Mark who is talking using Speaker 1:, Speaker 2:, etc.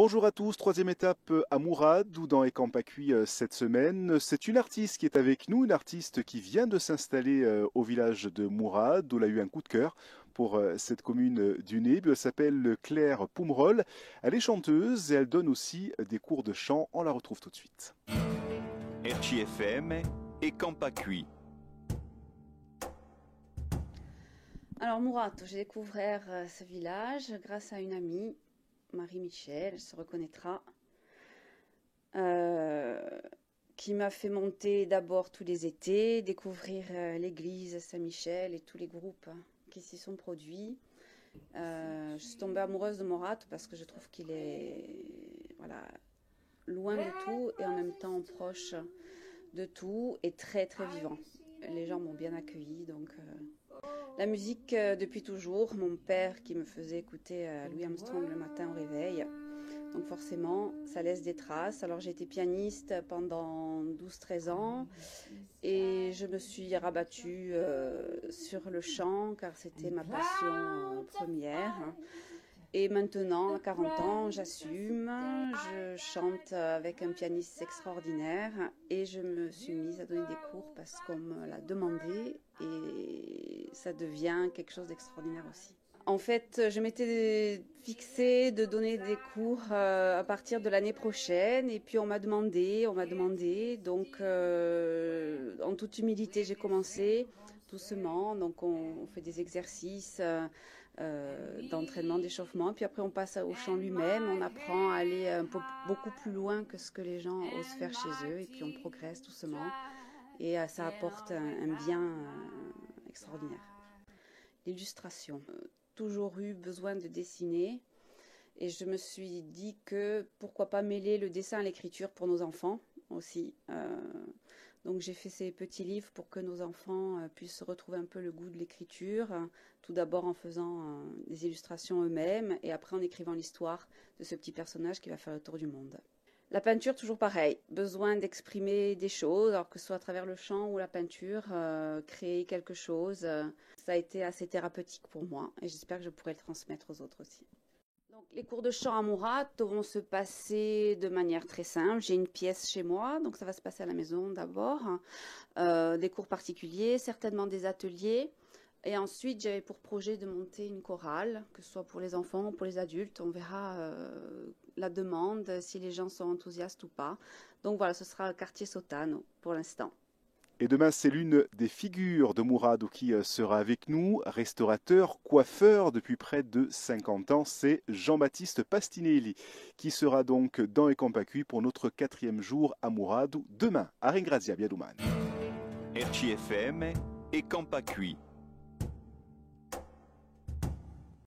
Speaker 1: Bonjour à tous, troisième étape à Mourad ou dans Ekampakui cette semaine. C'est une artiste qui est avec nous, une artiste qui vient de s'installer au village de Mourad, où elle a eu un coup de cœur pour cette commune du Neb. Elle s'appelle Claire Poumrol. Elle est chanteuse et elle donne aussi des cours de chant. On la retrouve tout de suite.
Speaker 2: RCFM et Campacui.
Speaker 3: Alors Mourad, j'ai découvert ce village grâce à une amie, Marie-Michel, elle se reconnaîtra, qui m'a fait monter d'abord tous les étés, découvrir l'église Saint-Michel et tous les groupes qui s'y sont produits. Je suis tombée amoureuse de Mourad parce que je trouve qu'il est loin de tout et en même temps proche de tout et très très vivant. Les gens m'ont bien accueilli, donc la musique depuis toujours. Mon père qui me faisait écouter Louis Armstrong le matin au réveil, donc forcément ça laisse des traces. Alors j'ai été pianiste pendant 12-13 ans et je me suis rabattue sur le chant car c'était ma passion première. Et maintenant, à 40 ans, j'assume, je chante avec un pianiste extraordinaire et je me suis mise à donner des cours parce qu'on me l'a demandé et ça devient quelque chose d'extraordinaire aussi. En fait, je m'étais fixée de donner des cours à partir de l'année prochaine et puis on m'a demandé, donc en toute humilité j'ai commencé doucement, donc on fait des exercices d'entraînement, d'échauffement, puis après on passe au chant lui-même, on apprend à aller beaucoup plus loin que ce que les gens osent faire chez eux, et puis on progresse doucement, et ça apporte un bien extraordinaire. L'illustration, toujours eu besoin de dessiner, et je me suis dit que pourquoi pas mêler le dessin à l'écriture pour nos enfants aussi. Donc j'ai fait ces petits livres pour que nos enfants puissent retrouver un peu le goût de l'écriture, tout d'abord en faisant des illustrations eux-mêmes et après en écrivant l'histoire de ce petit personnage qui va faire le tour du monde. La peinture, toujours pareil, besoin d'exprimer des choses, alors que ce soit à travers le chant ou la peinture, créer quelque chose, ça a été assez thérapeutique pour moi et j'espère que je pourrai le transmettre aux autres aussi. Donc, les cours de chant à Mourad vont se passer de manière très simple. J'ai une pièce chez moi, donc ça va se passer à la maison d'abord. Des cours particuliers, certainement des ateliers. Et ensuite, j'avais pour projet de monter une chorale, que ce soit pour les enfants ou pour les adultes. On verra la demande, si les gens sont enthousiastes ou pas. Donc voilà, ce sera le quartier Sotano pour l'instant.
Speaker 1: Et demain, c'est l'une des figures de Mourad qui sera avec nous, restaurateur, coiffeur depuis près de 50 ans. C'est Jean-Baptiste Pastinelli qui sera donc dans Ekampakui pour notre 4e jour à Mourad demain. À Ringrazia, Biadouman.
Speaker 2: RCFM et Campacui.